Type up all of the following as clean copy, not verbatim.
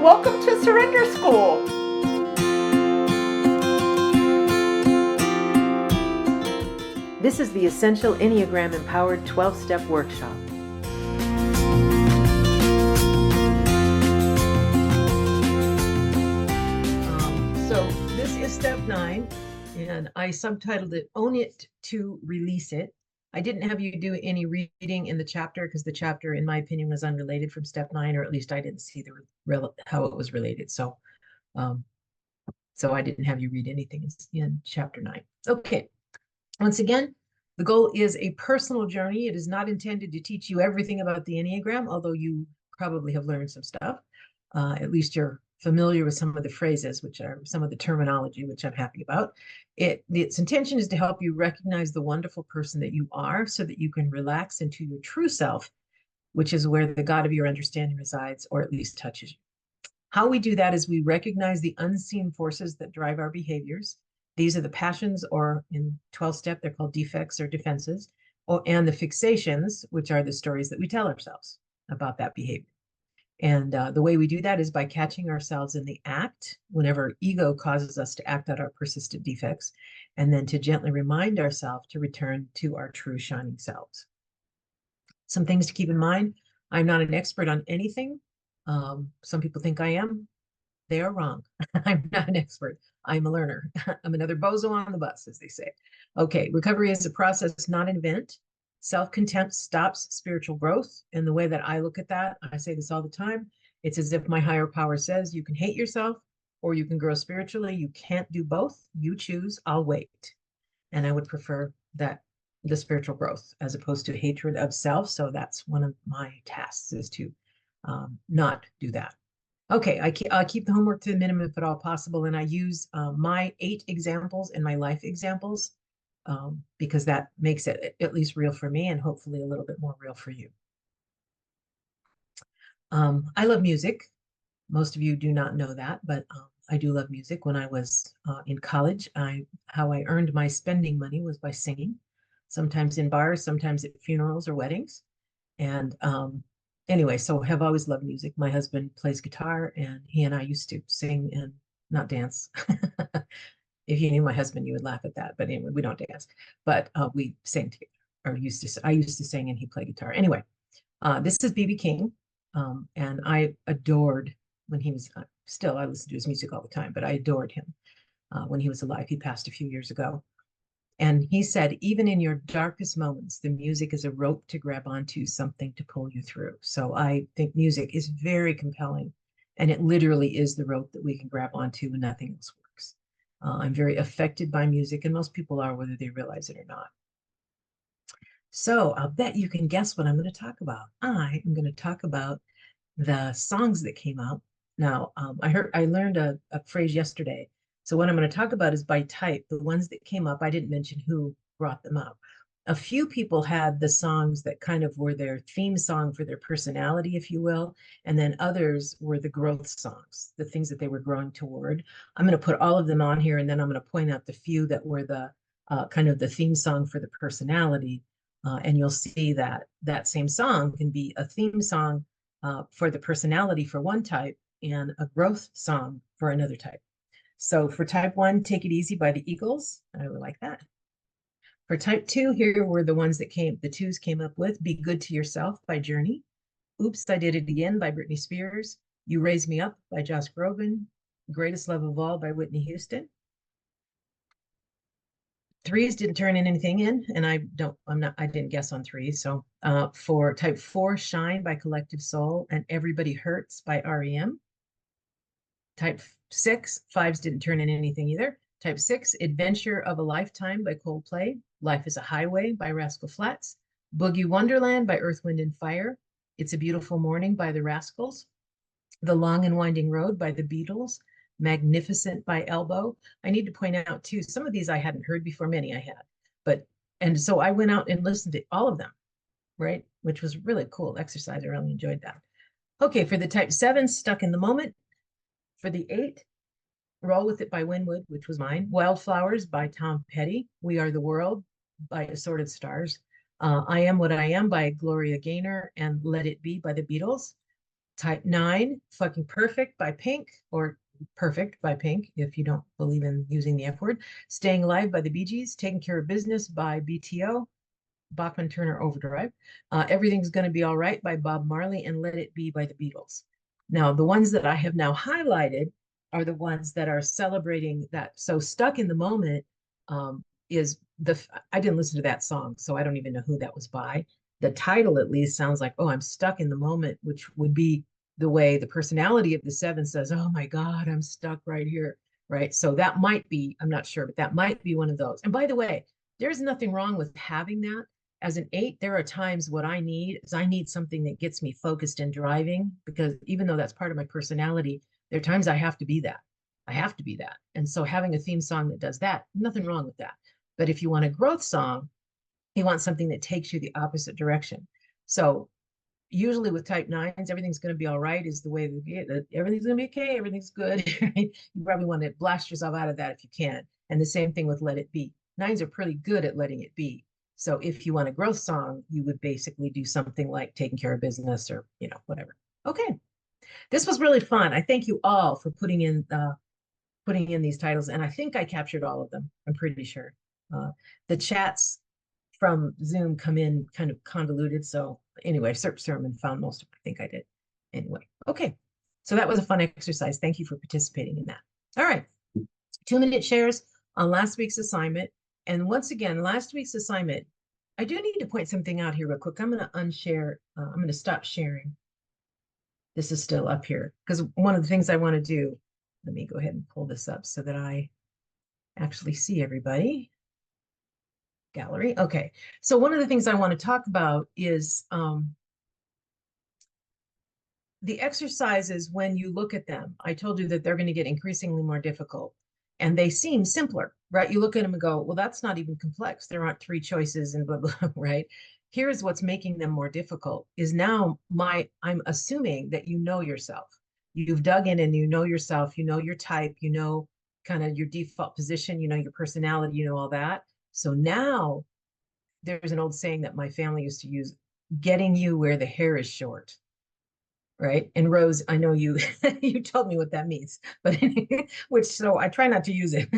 Welcome to Surrender School. This is the Essential Enneagram Empowered 12-Step Workshop. So this is step 9, and I subtitled it, Own It to Release It. I didn't have you do any reading in the chapter because the chapter, in my opinion, was unrelated from step 9, or at least I didn't see how it was related. So I didn't have you read anything in chapter 9. Okay. Once again, the goal is a personal journey. It is not intended to teach you everything about the Enneagram, although you probably have learned some stuff. At least you're familiar with some of the phrases, which are some of the terminology, which I'm happy about. Its intention is to help you recognize the wonderful person that you are so that you can relax into your true self, which is where the God of your understanding resides, or at least touches you. How we do that is we recognize the unseen forces that drive our behaviors. These are the passions, or in 12-step, they're called defects or defenses, and the fixations, which are the stories that we tell ourselves about that behavior. And the way we do that is by catching ourselves in the act whenever ego causes us to act out our persistent defects, and then to gently remind ourselves to return to our true shining selves. Some things to keep in mind. I'm not an expert on anything. Some people think I am. They are wrong. I'm not an expert. I'm a learner. I'm another bozo on the bus, as they say. Okay, recovery is a process, not an event. Self-contempt stops spiritual growth. And the way that I look at that, I say this all the time, it's as if my higher power says, you can hate yourself or you can grow spiritually. You can't do both. You choose. I'll wait. And I would prefer that the spiritual growth as opposed to hatred of self. So that's one of my tasks, is to not do that. Okay, I keep the homework to the minimum if at all possible, and I use my 8 examples and my life examples because that makes it at least real for me and hopefully a little bit more real for you. I love music. Most of you do not know that, but I do love music. When I was in college, how I earned my spending money was by singing, sometimes in bars, sometimes at funerals or weddings. And anyway, so have always loved music. My husband plays guitar, and he and I used to sing and not dance. If you knew my husband, you would laugh at that. But anyway, we don't dance, but we sing together, or I used to sing and he played guitar. Anyway, this is B.B. King, and I adored when he was still. I listen to his music all the time, but I adored him when he was alive. He passed a few years ago. And he said, even in your darkest moments, the music is a rope to grab onto, something to pull you through. So I think music is very compelling, and it literally is the rope that we can grab onto when nothing else works. I'm very affected by music, and most people are, whether they realize it or not. So I'll bet you can guess what I'm going to talk about. I am going to talk about the songs that came out. Now, I learned a phrase yesterday. So what I'm going to talk about is by type. The ones that came up, I didn't mention who brought them up. A few people had the songs that kind of were their theme song for their personality, if you will, and then others were the growth songs, the things that they were growing toward. I'm going to put all of them on here, and then I'm going to point out the few that were the kind of the theme song for the personality, and you'll see that that same song can be a theme song for the personality for one type and a growth song for another type. So for type 1, Take It Easy by the Eagles. I would like that. For type 2, here were the ones that the twos came up with. Be Good to Yourself by Journey. Oops, I Did It Again by Britney Spears. You Raise Me Up by Josh Groban. Greatest Love of All by Whitney Houston. Threes didn't turn anything in, and I didn't guess on threes. So for type 4, Shine by Collective Soul and Everybody Hurts by REM. Type 6, fives didn't turn in anything either. Type 6, Adventure of a Lifetime by Coldplay. Life is a Highway by Rascal Flatts. Boogie Wonderland by Earth, Wind and Fire. It's a Beautiful Morning by the Rascals. The Long and Winding Road by the Beatles. Magnificent by Elbow. I need to point out too, some of these I hadn't heard before, many I had, and so I went out and listened to all of them, right? Which was really cool exercise. I really enjoyed that. Okay, for the type 7, Stuck in the Moment. For the 8, Roll With It by Winwood, which was mine. Wildflowers by Tom Petty. We Are the World by Assorted Stars. I Am What I Am by Gloria Gaynor, and Let It Be by the Beatles. Type 9, Fucking Perfect by Pink, or Perfect by Pink, if you don't believe in using the F word. Staying Alive by the Bee Gees. Taking Care of Business by BTO, Bachman Turner Overdrive. Everything's Gonna Be All Right by Bob Marley, and Let It Be by the Beatles. Now, the ones that I have now highlighted are the ones that are celebrating that. So Stuck in the Moment is I didn't listen to that song, so I don't even know who that was by. The title at least sounds like, oh, I'm stuck in the moment, which would be the way the personality of the seven says, oh my God, I'm stuck right here. Right. So that might be, I'm not sure, but that might be one of those. And by the way, there's nothing wrong with having that. As an 8, there are times what I need is I need something that gets me focused and driving, because even though that's part of my personality, there are times I have to be that. I have to be that. And so having a theme song that does that, nothing wrong with that. But if you want a growth song, you want something that takes you the opposite direction. So usually with type 9s, everything's going to be all right is the way that everything's going to be okay, everything's good. Right? You probably want to blast yourself out of that if you can. And the same thing with Let It Be. 9s are pretty good at letting it be. So if you want a growth song, you would basically do something like Taking Care of Business, or whatever. Okay, this was really fun. I thank you all for putting in these titles, and I think I captured all of them. I'm pretty sure. The chats from Zoom come in kind of convoluted. So anyway, Search Sermon found most of it. I think I did. Anyway, okay. So that was a fun exercise. Thank you for participating in that. All right. 2-minute shares on last week's assignment. And once again, last week's assignment, I do need to point something out here real quick. I'm going to unshare. I'm going to stop sharing. This is still up here because one of the things I want to do, let me go ahead and pull this up so that I actually see everybody. Gallery. Okay. So one of the things I want to talk about is the exercises. When you look at them, I told you that they're going to get increasingly more difficult, and they seem simpler, right? You look at them and go, well, that's not even complex. There aren't 3 choices and blah, blah, right? Here's what's making them more difficult is now I'm assuming that you know yourself. You've dug in and you know yourself, you know your type, you know kind of your default position, you know your personality, you know all that. So now there's an old saying that my family used to use, getting you where the hair is short. Right. And Rose, I know you you told me what that means, but which so I try not to use it.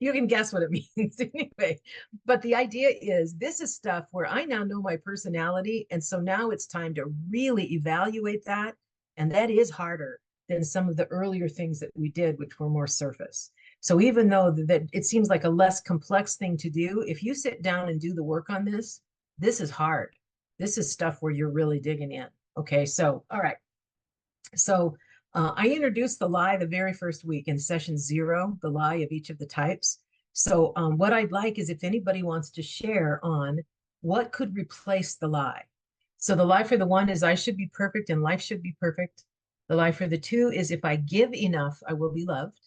You can guess what it means anyway. But the idea is this is stuff where I now know my personality. And so now it's time to really evaluate that. And that is harder than some of the earlier things that we did, which were more surface. So even though that it seems like a less complex thing to do, if you sit down and do the work on this, this is hard. This is stuff where you're really digging in. Okay, so, all right. So I introduced the lie the very first week in session 0, the lie of each of the types. So what I'd like is if anybody wants to share on what could replace the lie. So the lie for the 1 is I should be perfect and life should be perfect. The lie for the 2 is if I give enough, I will be loved.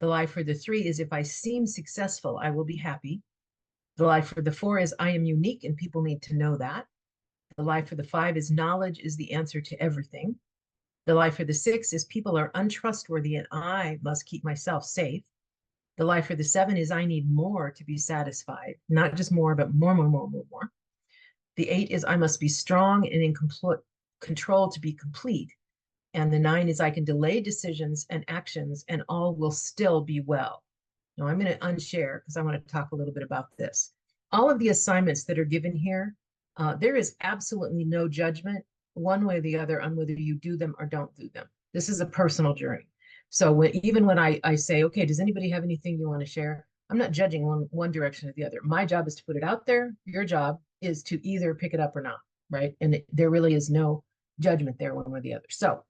The lie for the 3 is if I seem successful, I will be happy. The lie for the 4 is I am unique and people need to know that. The lie for the 5 is knowledge is the answer to everything. The lie for the 6 is people are untrustworthy and I must keep myself safe. The lie for the 7 is I need more to be satisfied. Not just more, but more, more, more, more, more. The 8 is I must be strong and in control to be complete. And the 9 is I can delay decisions and actions and all will still be well. Now I'm going to unshare because I want to talk a little bit about this. All of the assignments that are given here, there is absolutely no judgment one way or the other on whether you do them or don't do them. This is a personal journey. So even when I say, okay, does anybody have anything you want to share? I'm not judging one direction or the other. My job is to put it out there. Your job is to either pick it up or not, right? And there really is no judgment there one way or the other. So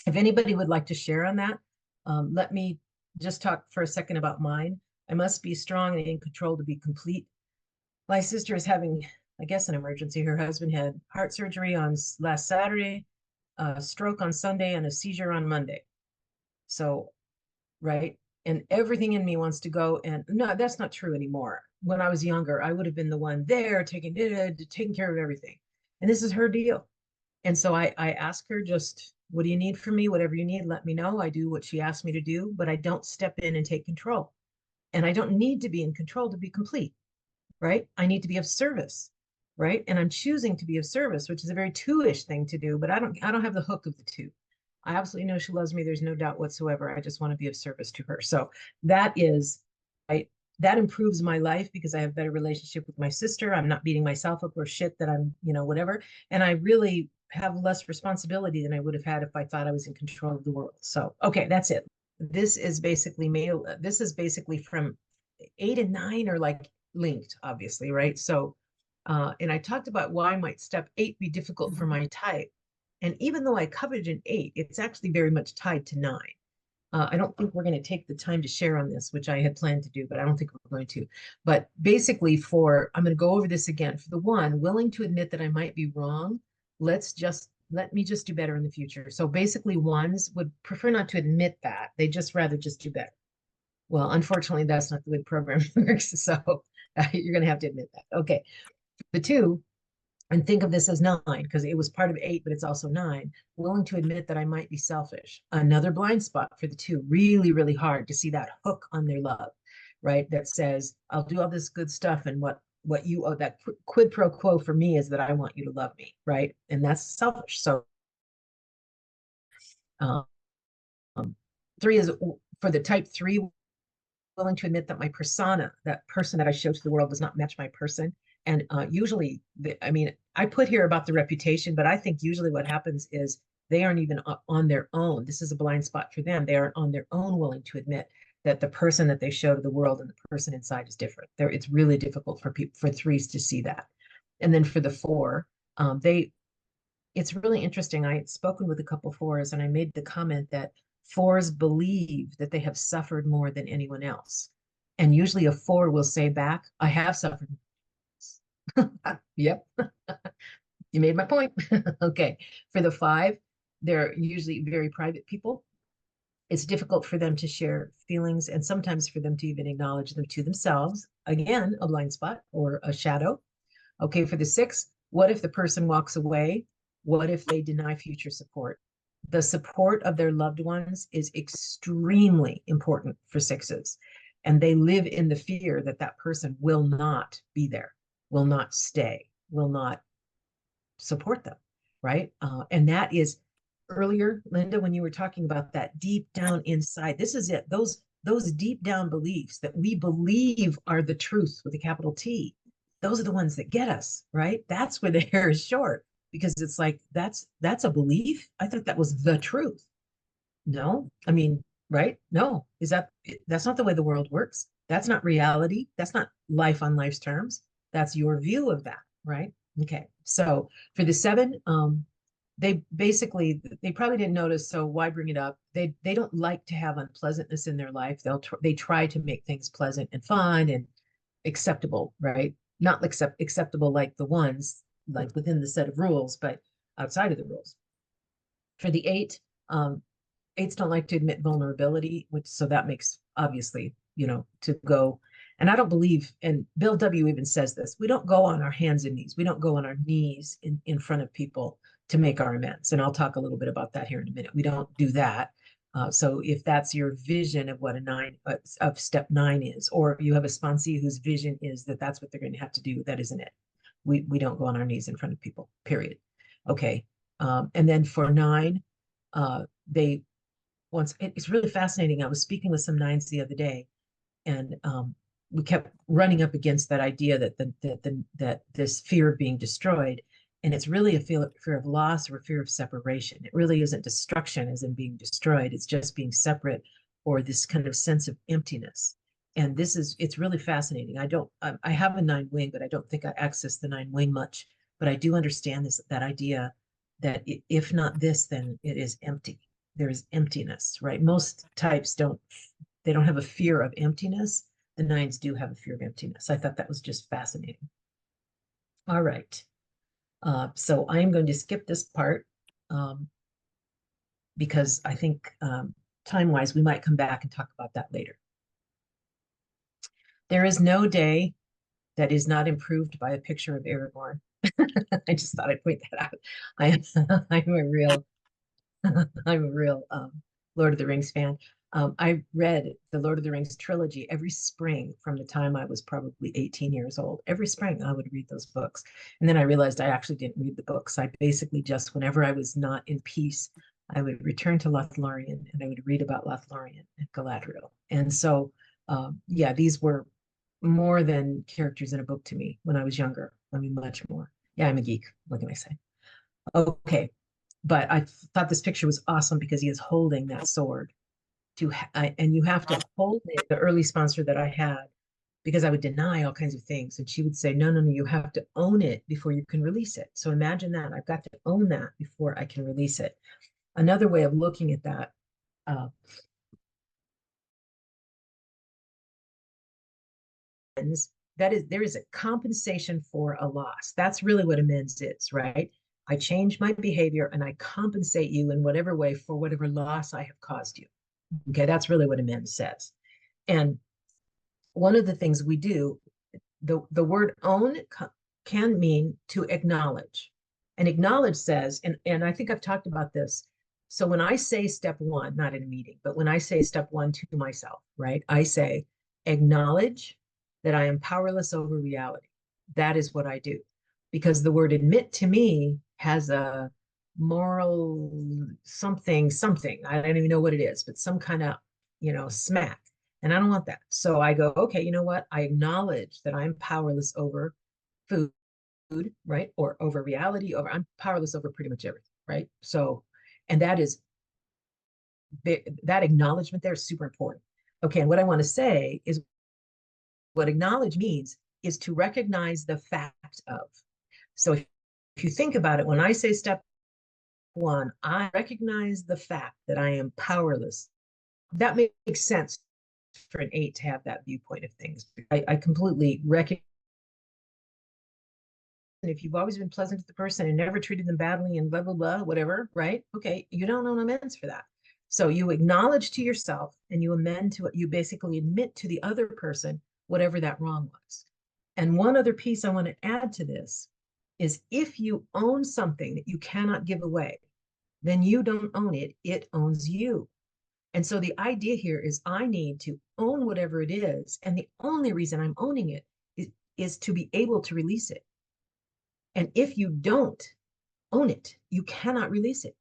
if anybody would like to share on that, let me just talk for a second about mine. I must be strong and in control to be complete. My sister is having, I guess, an emergency. Her husband had heart surgery on last Saturday, a stroke on Sunday, and a seizure on Monday. So, right. And everything in me wants to go. And no, that's not true anymore. When I was younger, I would have been the one there taking care of everything. And this is her deal. And so I ask her just, what do you need from me? Whatever you need, let me know. I do what she asked me to do, but I don't step in and take control. And I don't need to be in control to be complete, right? I need to be of service. right? And I'm choosing to be of service, which is a very two-ish thing to do, but I don't have the hook of the two. I absolutely know she loves me. There's no doubt whatsoever. I just want to be of service to her. So that is, I that improves my life because I have a better relationship with my sister. I'm not beating myself up or shit that I'm, whatever. And I really have less responsibility than I would have had if I thought I was in control of the world. So, okay, that's it. This is basically male. This is basically from 8 and 9 are like linked, obviously, right? So, and I talked about why might step 8 be difficult for my type. And even though I covered an 8, it's actually very much tied to 9. I don't think we're going to take the time to share on this, which I had planned to do, but I don't think we're going to. But basically, I'm going to go over this again. For the one, willing to admit that I might be wrong, let me just do better in the future. So basically, ones would prefer not to admit that. They just rather just do better. Well, unfortunately, that's not the way the program works. So you're going to have to admit that. Okay. The two, and think of this as 9 because it was part of 8, but it's also 9, willing to admit that I might be selfish. Another blind spot for the two, really, really hard to see that hook on their love, right? That says, I'll do all this good stuff. And what you owe, that quid pro quo for me is that I want you to love me, right? And that's selfish. So, um, 3 is for the type 3, willing to admit that my persona, that person that I show to the world, does not match my person. And usually, I put here about the reputation, but I think usually what happens is they aren't even on their own. This is a blind spot for them. They aren't on their own willing to admit that the person that they show to the world and the person inside is different. It's really difficult for people, for threes, to see that. And then for the 4, it's really interesting. I had spoken with a couple 4s, and I made the comment that 4s believe that they have suffered more than anyone else. And usually a 4 will say back, I have suffered. Yep. You made my point. Okay. For the 5, they're usually very private people. It's difficult for them to share feelings and sometimes for them to even acknowledge them to themselves. Again, a blind spot or a shadow. Okay. For the 6, what if the person walks away? What if they deny future support? The support of their loved ones is extremely important for 6s. And they live in the fear that that person will not be there, will not stay, will not support them, right? And that is earlier, Linda, when you were talking about that deep down inside, this is it. Those deep down beliefs that we believe are the truth with a capital T, those are the ones that get us, right? That's where the hair is short because it's like, that's a belief. I thought that was the truth. No, right? No, that's not the way the world works. That's not reality. That's not life on life's terms. That's your view of that, right? Okay. So for the 7, they probably didn't notice, so why bring it up? They don't like to have unpleasantness in their life. They try to make things pleasant and fun and acceptable, right? Not acceptable like the ones, like within the set of rules, but outside of the rules. For the 8, 8s don't like to admit vulnerability, so that makes, obviously, to go. And I don't believe, and Bill W. even says this, we don't go on our hands and knees. We don't go on our knees in front of people to make our amends. And I'll talk a little bit about that here in a minute. We don't do that. So if that's your vision of what a 9 of step 9 is, or if you have a sponsee whose vision is that that's what they're going to have to do, that isn't it. We don't go on our knees in front of people, period. Okay. And then for 9, they it's really fascinating. I was speaking with some 9s the other day, and we kept running up against that idea that this fear of being destroyed, and it's really a fear of loss or a fear of separation. It really isn't destruction as in being destroyed. It's just being separate, or this kind of sense of emptiness. And it's really fascinating. I have a 9 wing, but I don't think I access the 9 wing much. But I do understand that idea that if not this, then it is empty. There's emptiness, right? Most types don't have a fear of emptiness. The 9s do have a fear of emptiness. I thought that was just fascinating. All right. So I am going to skip this part because I think time-wise, we might come back and talk about that later. There is no day that is not improved by a picture of Aragorn. I just thought I'd point that out. I'm a real Lord of the Rings fan. I read the Lord of the Rings trilogy every spring from the time I was probably 18 years old. Every spring I would read those books. And then I realized I actually didn't read the books. I basically just, whenever I was not in peace, I would return to Lothlorien and I would read about Lothlorien and Galadriel. And so, yeah, these were more than characters in a book to me when I was younger. I mean, much more. Yeah, I'm a geek. What can I say? Okay. But I thought this picture was awesome because he is holding that sword and you have to hold it. The early sponsor that I had, because I would deny all kinds of things, and she would say, no, no, no, you have to own it before you can release it. So imagine that. I've got to own that before I can release it. Another way of looking at that, uh, that is, there is a compensation for a loss. That's really what amends is, right? I change my behavior and I compensate you in whatever way for whatever loss I have caused you. Okay, that's really what amends says. And one of the things we do, the word own can mean to acknowledge. And acknowledge says, and I think I've talked about this. So when I say step one, not in a meeting, but when I say step one to myself, right, I say, acknowledge that I am powerless over reality. That is what I do. Because the word admit to me has a moral something, something. I don't even know what it is, but some kind of, smack. And I don't want that. So I go, okay, you know what? I acknowledge that I'm powerless over food, right? Or over reality, I'm powerless over pretty much everything, right? So, and that acknowledgement there is super important. Okay, and what I want to say is what acknowledge means is to recognize the fact of. So if you think about it, when I say step one, I recognize the fact that I am powerless. That makes sense for an 8 to have that viewpoint of things. I completely recognize. If you've always been pleasant to the person and never treated them badly and blah, blah, blah, whatever, right? Okay, you don't own amends for that. So you acknowledge to yourself and you amend to it. You basically admit to the other person whatever that wrong was. And one other piece I want to add to this is if you own something that you cannot give away, then you don't own it, it owns you. And so the idea here is I need to own whatever it is. And the only reason I'm owning it is to be able to release it. And if you don't own it, you cannot release it.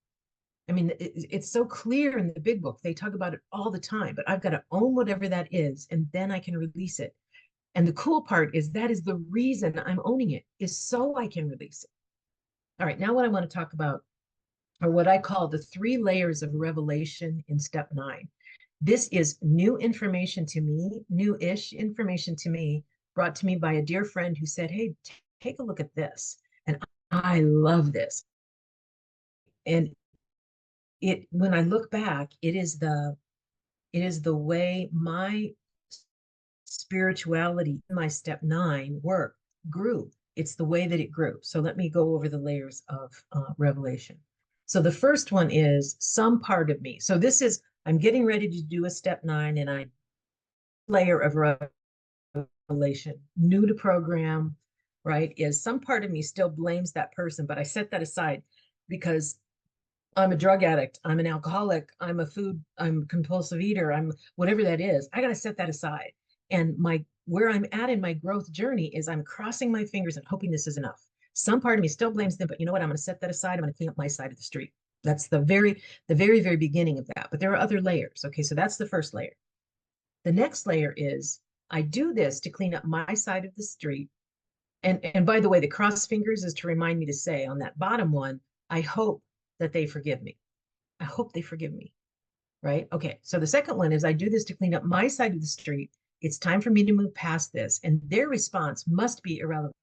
I mean, it's so clear in the big book. They talk about it all the time, but I've got to own whatever that is, and then I can release it. And the cool part is that is the reason I'm owning it, is so I can release it. All right, now what I want to talk about are what I call the 3 layers of revelation in step 9. This is new information to me, new-ish information to me, brought to me by a dear friend who said, hey, take a look at this. And I love this. And when I look back, it is the way my spirituality, my step 9 work grew. It's the way that it grew. So let me go over the layers of revelation. So the first one is some part of me. So this is, I'm getting ready to do a step 9 and I layer of revelation, new to program, right, is some part of me still blames that person, but I set that aside because I'm a drug addict, I'm an alcoholic, I'm a compulsive eater, I'm whatever that is. I got to set that aside. And where I'm at in my growth journey is I'm crossing my fingers and hoping this is enough. Some part of me still blames them, but you know what? I'm going to set that aside. I'm going to clean up my side of the street. That's the very, very beginning of that. But there are other layers. Okay, so that's the first layer. The next layer is I do this to clean up my side of the street. And by the way, the cross fingers is to remind me to say on that bottom one, I hope that they forgive me. I hope they forgive me. Right? Okay. So the second one is I do this to clean up my side of the street. It's time for me to move past this. And their response must be irrelevant.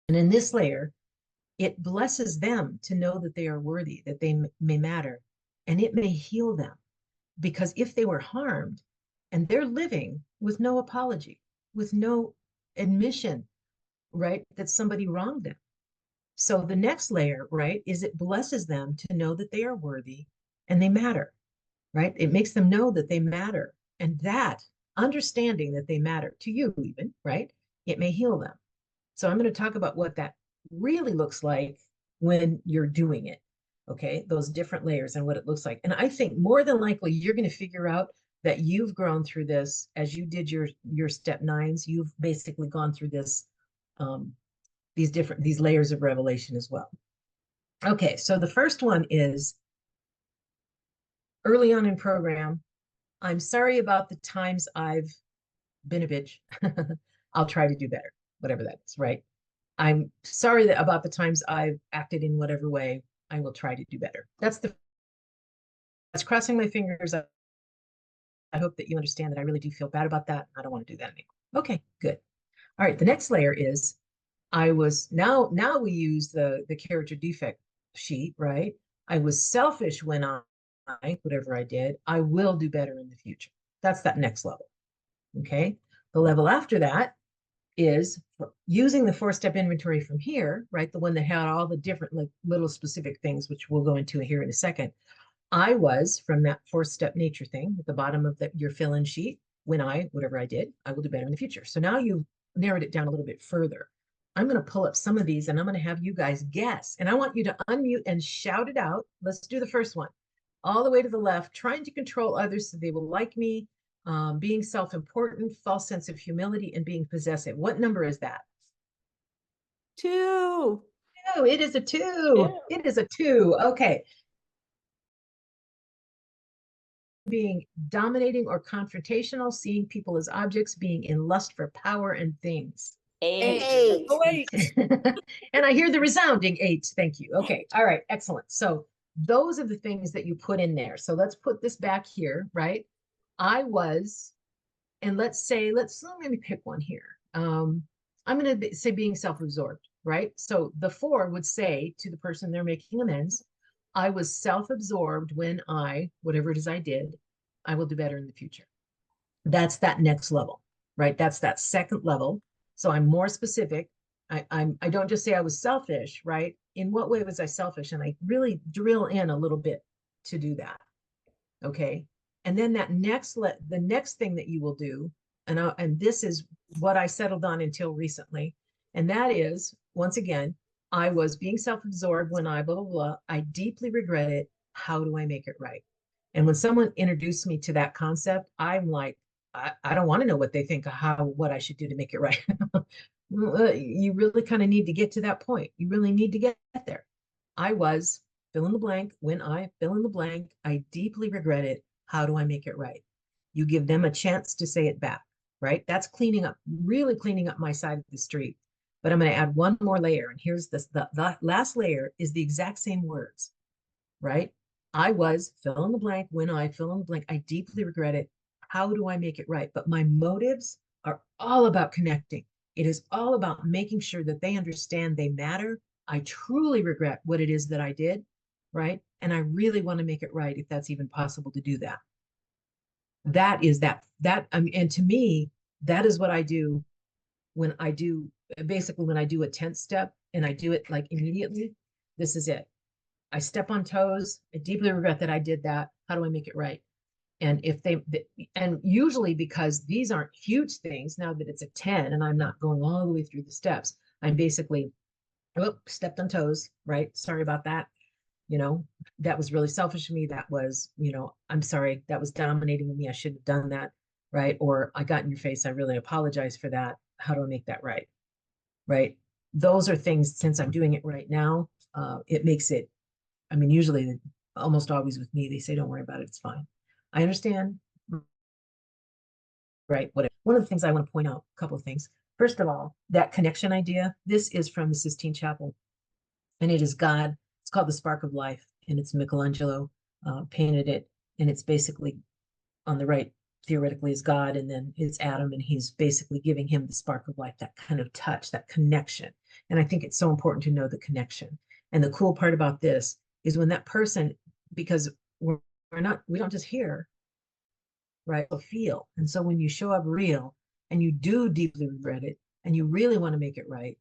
And in this layer, it blesses them to know that they are worthy, that they may matter, and it may heal them. Because if they were harmed and they're living with no apology, with no admission, right, that somebody wronged them. So the next layer, right, is it blesses them to know that they are worthy and they matter, right? It makes them know that they matter. And that understanding that they matter to you even, right, it may heal them. So I'm going to talk about what that really looks like when you're doing it. Okay, those different layers and what it looks like. And I think more than likely you're going to figure out that you've grown through this as you did your step nines. You've basically gone through this, these layers of revelation as well. Okay, so the first one is early on in program. I'm sorry about the times I've been a bitch. I'll try to do better, whatever that is, right? I'm sorry about the times I've acted in whatever way. I will try to do better. That's crossing my fingers. I hope that you understand that I really do feel bad about that. I don't want to do that anymore. Okay, good. All right, the next layer is now we use the character defect sheet, right? I was selfish when whatever I did, I will do better in the future. That's that next level. Okay. The level after that is using the 4-step inventory from here, right? The one that had all the different like little specific things, which we'll go into here in a second. I was from that 4-step nature thing at the bottom of your fill-in sheet. When whatever I did, I will do better in the future. So now you've narrowed it down a little bit further. I'm going to pull up some of these and I'm going to have you guys guess. And I want you to unmute and shout it out. Let's do the first one. All the way to the left, trying to control others so they will like me, being self-important, false sense of humility, and being possessive. What number is that? 2. Oh, it is a 2. It is a 2. Okay. Being dominating or confrontational, seeing people as objects, being in lust for power and things. 8. Oh, 8. And I hear the resounding 8. Thank you. Okay. All right. Excellent. So those are the things that you put in there. So let's put this back here, right? I was, and let me pick one here. I'm going to say being self-absorbed, right? So the 4 would say to the person they're making amends, I was self-absorbed when whatever it is I did, I will do better in the future. That's that next level, right? That's that second level. So I'm more specific. I don't just say I was selfish, right? In what way was I selfish? And I really drill in a little bit to do that. Okay. And then the next thing that you will do, and this is what I settled on until recently, and that is, once again, I was being self-absorbed when I blah, blah, blah. I deeply regret it. How do I make it right? And when someone introduced me to that concept, I'm like, I don't want to know what they think of what I should do to make it right. You really kind of need to get to that point. You really need to get there. I was fill in the blank when I fill in the blank. I deeply regret it. How do I make it right? You give them a chance to say it back, right? That's really cleaning up my side of the street. But I'm going to add one more layer. And here's the last layer is the exact same words, right? I was fill in the blank when I fill in the blank. I deeply regret it. How do I make it right? But my motives are all about connecting. It is all about making sure that they understand they matter. I truly regret what it is that I did, right? And I really want to make it right if that's even possible to do that. That is and to me, that is what I do when I do a 10th step and I do it like immediately. This is it. I step on toes. I deeply regret that I did that. How do I make it right? And and usually because these aren't huge things, now that it's a 10 and I'm not going all the way through the steps, I'm basically, stepped on toes, right? Sorry about that. That was really selfish of me. That was, I'm sorry, that was dominating me. I shouldn't have done that, right? Or I got in your face. I really apologize for that. How do I make that right? Right? Those are things, since I'm doing it right now, it makes it, usually, almost always with me, they say, don't worry about it. It's fine. I understand, right? One of the things I want to point out, a couple of things. First of all, that connection idea, this is from the Sistine Chapel, and it is God. It's called the Spark of Life, and it's Michelangelo painted it, and it's basically on the right, theoretically, is God, and then it's Adam, and he's basically giving him the spark of life, that kind of touch, that connection. And I think it's so important to know the connection. And the cool part about this is when that person, because we don't just hear, right? We'll feel. And so when you show up real and you do deeply regret it and you really want to make it right,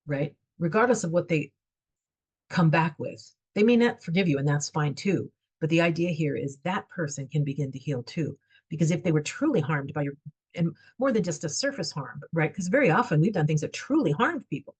right? Regardless of what they come back with, they may not forgive you, and that's fine too. But the idea here is that person can begin to heal too. Because if they were truly harmed by and more than just a surface harm, right? Because very often we've done things that truly harmed people.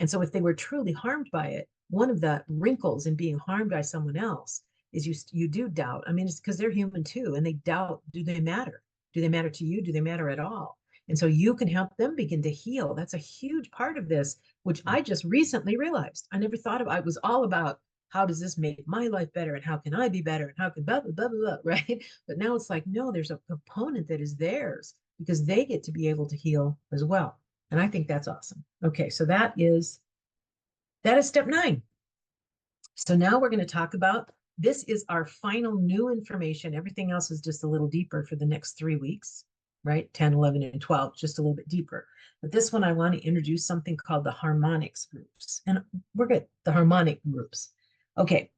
And so if they were truly harmed by it, one of the wrinkles in being harmed by someone else is you do doubt. I mean, it's because they're human too, and they doubt, do they matter? Do they matter to you? Do they matter at all? And so you can help them begin to heal. That's a huge part of this, which I just recently realized. I never thought of. It was all about how does this make my life better, and how can I be better, and how can blah blah blah blah, blah, right? But now it's like, no, there's a component that is theirs because they get to be able to heal as well. And I think that's awesome. Okay, so that is step 9. So now we're going to talk about, this is our final new information. Everything else is just a little deeper for the next 3 weeks, right? 10, 11, and 12, just a little bit deeper. But this one, I want to introduce something called the harmonics groups. And we're good, the harmonic groups. Okay,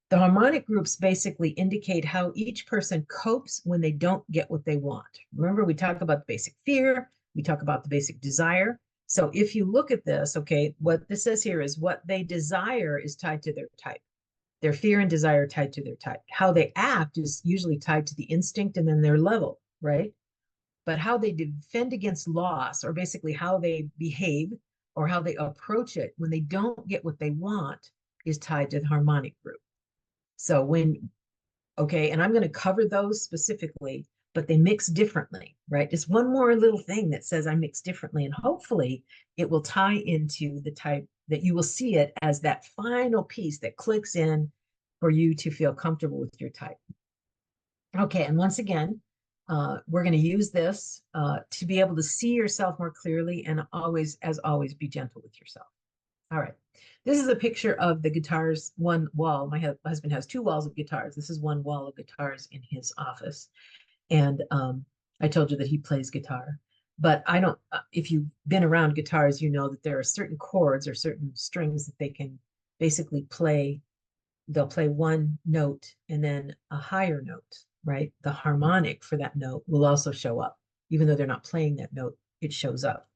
the harmonic groups basically indicate how each person copes when they don't get what they want. Remember, we talk about the basic fear, we talk about the basic desire. So if you look at this, okay, what this says here is what they desire is tied to their type. Their fear and desire tied to their type. How they act is usually tied to the instinct and then their level, right? But how they defend against loss, or basically how they behave or how they approach it when they don't get what they want, is tied to the harmonic group. So okay, and I'm going to cover those specifically, but they mix differently, right? Just one more little thing that says I mix differently, and hopefully it will tie into the type, that you will see it as that final piece that clicks in for you to feel comfortable with your type. Okay, and once again, we're going to use this to be able to see yourself more clearly, and always, as always, be gentle with yourself. All right. This is a picture of the guitars, one wall. My husband has 2 walls of guitars. This is one wall of guitars in his office. And I told you that he plays guitar. But I don't, if you've been around guitars, you know that there are certain chords or certain strings that they can basically play. They'll play one note and then a higher note, right? The harmonic for that note will also show up. Even though they're not playing that note, it shows up.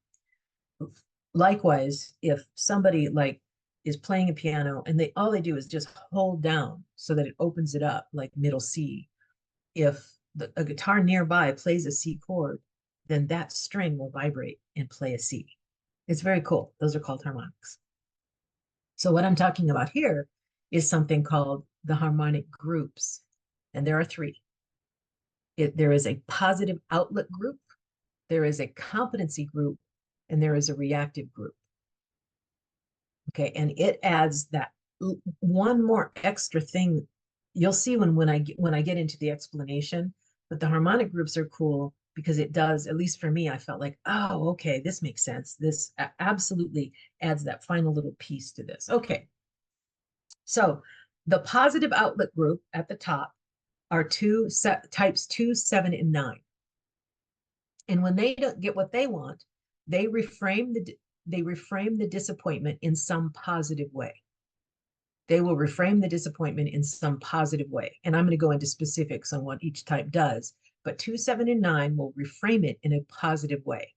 Likewise, if somebody like is playing a piano and all they do is just hold down so that it opens it up, like middle C, if a guitar nearby plays a C chord, then that string will vibrate and play a C. It's very cool. Those are called harmonics. So what I'm talking about here is something called the harmonic groups, and there are 3. There is a positive outlook group, there is a competency group, and there is a reactive group. Okay, and it adds that one more extra thing. You'll see when I get into the explanation, but the harmonic groups are cool because it does, at least for me, I felt like, oh, okay, this makes sense. This absolutely adds that final little piece to this. Okay, so the positive outlook group at the top are types 2, 7, and 9. And when they don't get what they want, they reframe the disappointment in some positive way. They will reframe the disappointment in some positive way. And I'm going to go into specifics on what each type does, but 2, 7, and 9 will reframe it in a positive way.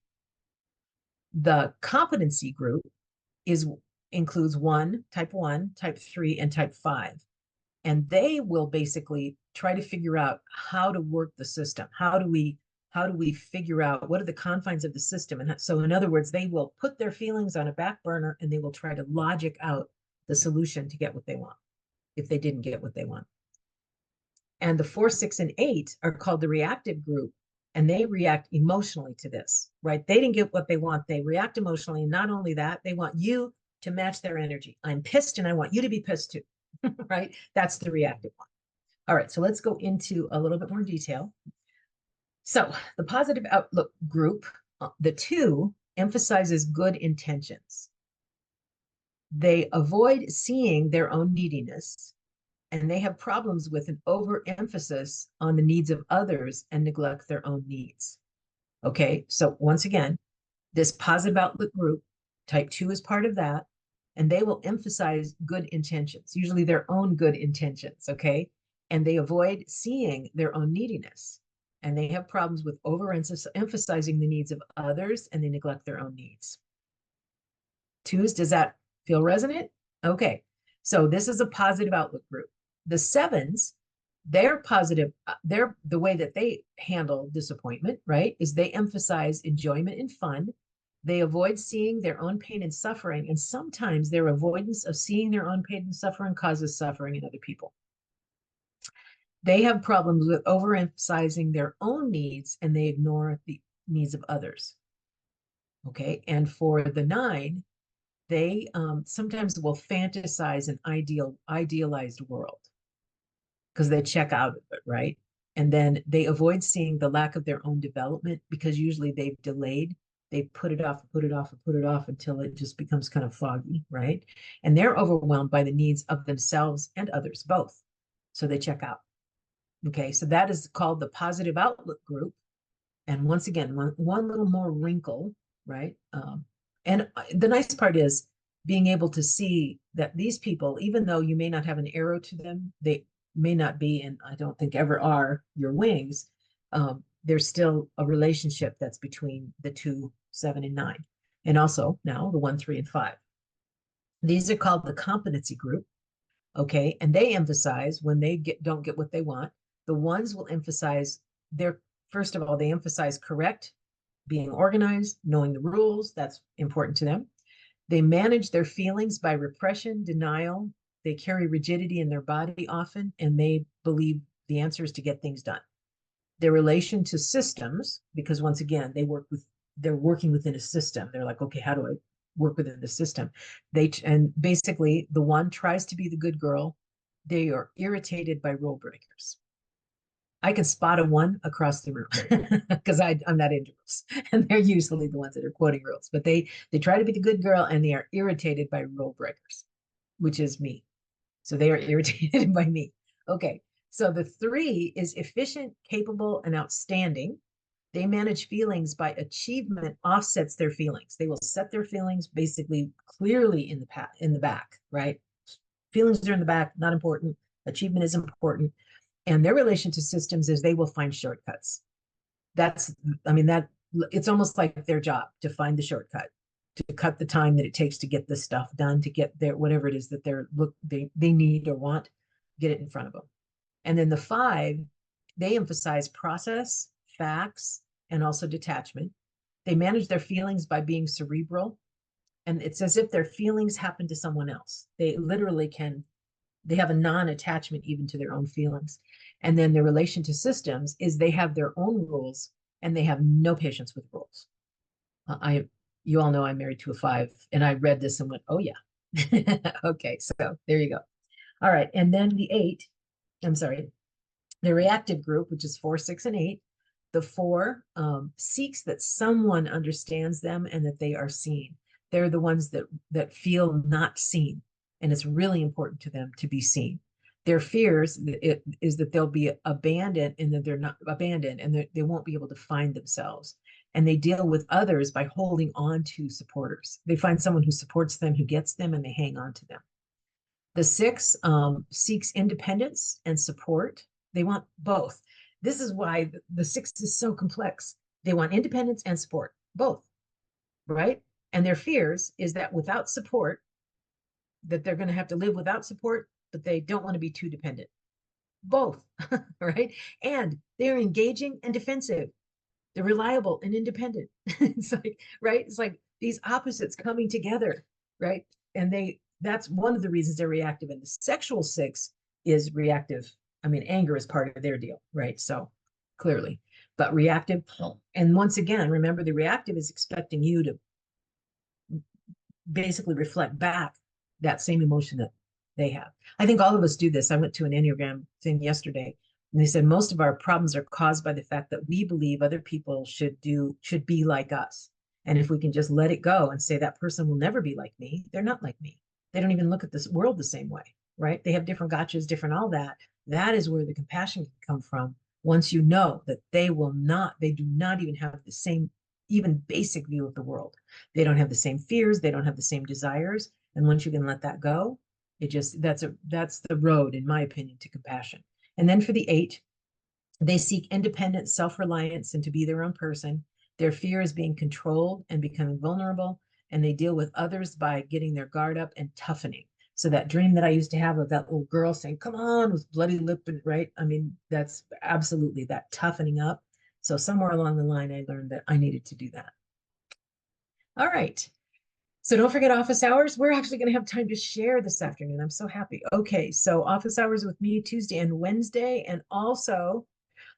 The competency group includes type 1, type 3, and type 5. And they will basically try to figure out how to work the system. How do we figure out what are the confines of the system? And so in other words, they will put their feelings on a back burner and they will try to logic out the solution to get what they want, if they didn't get what they want. And the 4, 6, and 8 are called the reactive group, and they react emotionally to this, right? They didn't get what they want. They react emotionally. And not only that, they want you to match their energy. I'm pissed and I want you to be pissed too, right? That's the reactive one. All right, so let's go into a little bit more detail. So the positive outlook group, the 2, emphasizes good intentions. They avoid seeing their own neediness, and they have problems with an overemphasis on the needs of others and neglect their own needs. Okay, so once again, this positive outlook group, type 2 is part of that, and they will emphasize good intentions, usually their own good intentions, okay? And they avoid seeing their own neediness. And they have problems with overemphasizing the needs of others, and they neglect their own needs. 2s, does that feel resonant? Okay, so this is a positive outlook group. The 7s, they're positive. The way that they handle disappointment, right, is they emphasize enjoyment and fun, They avoid seeing their own pain and suffering, and sometimes their avoidance of seeing their own pain and suffering causes suffering in other people. They have problems with overemphasizing their own needs, and they ignore the needs of others. Okay, and for the 9, they sometimes will fantasize an idealized world because they check out of it, right? And then they avoid seeing the lack of their own development because usually they've delayed. They put it off, put it off, and put it off until it just becomes kind of foggy, right? And they're overwhelmed by the needs of themselves and others, both. So they check out. Okay, so that is called the positive outlook group. And once again, one little more wrinkle, right? And the nice part is being able to see that these people, even though you may not have an arrow to them, they may not be, and I don't think ever are, your wings. There's still a relationship that's between the 2, 7, and 9. And also now the 1, 3, and 5. These are called the competency group. Okay, and they emphasize when they don't get what they want. The ones will emphasize their, first of all, they emphasize correct, being organized, knowing the rules. That's important to them. They manage their feelings by repression, denial. They carry rigidity in their body often, and they believe the answer is to get things done. Their relation to systems, because once again, they're working within a system. They're like, okay, how do I work within the system? And basically the 1 tries to be the good girl. They are irritated by rule breakers. I can spot a 1 across the room because I'm not into rules, and they're usually the ones that are quoting rules. But they try to be the good girl, and they are irritated by rule breakers, which is me. So they are irritated by me. Okay, so the 3 is efficient, capable, and outstanding. They manage feelings by achievement offsets their feelings. They will set their feelings basically clearly in the back, right? Feelings are in the back, not important. Achievement is important. And their relation to systems is they will find shortcuts. That it's almost like their job to find the shortcut, to cut the time that it takes to get this stuff done, to get their whatever it is that they need or want, get it in front of them. And then the 5, they emphasize process, facts, and also detachment. They manage their feelings by being cerebral, and it's as if their feelings happen to someone else. They literally they have a non-attachment even to their own feelings. And then their relation to systems is they have their own rules, and they have no patience with rules. You all know I'm married to a 5, and I read this and went, oh yeah. Okay, so there you go. All right, and then the 8, I'm sorry, the reactive group, which is 4, 6, and 8. The 4 seeks that someone understands them and that they are seen. They're the ones that feel not seen, and it's really important to them to be seen. Their fears is that they'll be abandoned, and that they're not abandoned, and they won't be able to find themselves. And they deal with others by holding on to supporters. They find someone who supports them, who gets them, and they hang on to them. The 6 seeks independence and support. They want both. This is why the 6 is so complex. They want independence and support, both, right? And their fears is that without support, that they're going to have to live without support, but they don't want to be too dependent. Both, right? And they're engaging and defensive. They're reliable and independent. It's like, right? It's like these opposites coming together, right? And that's one of the reasons they're reactive. And the sexual 6 is reactive. I mean, anger is part of their deal, right? So clearly, but reactive. And once again, remember, the reactive is expecting you to basically reflect back that same emotion that they have. I think all of us do this. I went to an Enneagram thing yesterday, and they said most of our problems are caused by the fact that we believe other people should be like us. And if we can just let it go and say that person will never be like me, they're not like me. They don't even look at this world the same way, right? They have different gotchas, different all that. That is where the compassion can come from. Once you know that they do not even have the same, even basic view of the world. They don't have the same fears. They don't have the same desires. And once you can let that go, that's the road, in my opinion, to compassion. And then for the 8, they seek independence, self-reliance, and to be their own person. Their fear is being controlled and becoming vulnerable, and they deal with others by getting their guard up and toughening. So that dream that I used to have of that little girl saying, come on, with bloody lip, and right? I mean, that's absolutely that toughening up. So somewhere along the line, I learned that I needed to do that. All right. So don't forget office hours. We're actually going to have time to share this afternoon. I'm so happy. Okay, so office hours with me Tuesday and Wednesday, and also,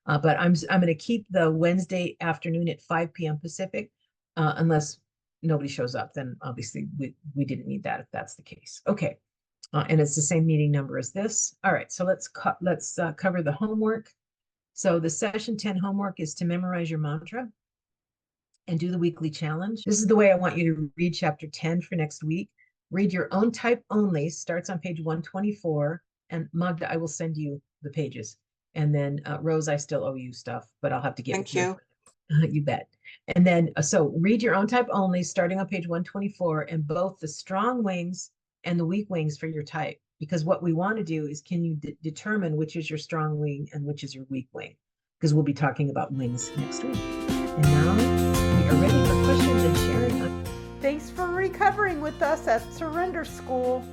but I'm going to keep the Wednesday afternoon at 5 p.m. Pacific, unless nobody shows up. Then obviously we didn't need that if that's the case. Okay, and it's the same meeting number as this. All right, so let's cover the homework. So the session 10 homework is to memorize your mantra and do the weekly challenge. This is the way I want you to read chapter 10 for next week. Read your own type only, starts on page 124. And Magda, I will send you the pages. And then Rose, I still owe you stuff, but I'll have to get Thank you. You bet. And then, so read your own type only, starting on page 124, and both the strong wings and the weak wings for your type. Because what we want to do is, can you determine which is your strong wing and which is your weak wing? Because we'll be talking about wings next week. And now we are ready for questions and sharing. Thanks for recovering with us at Surrender School.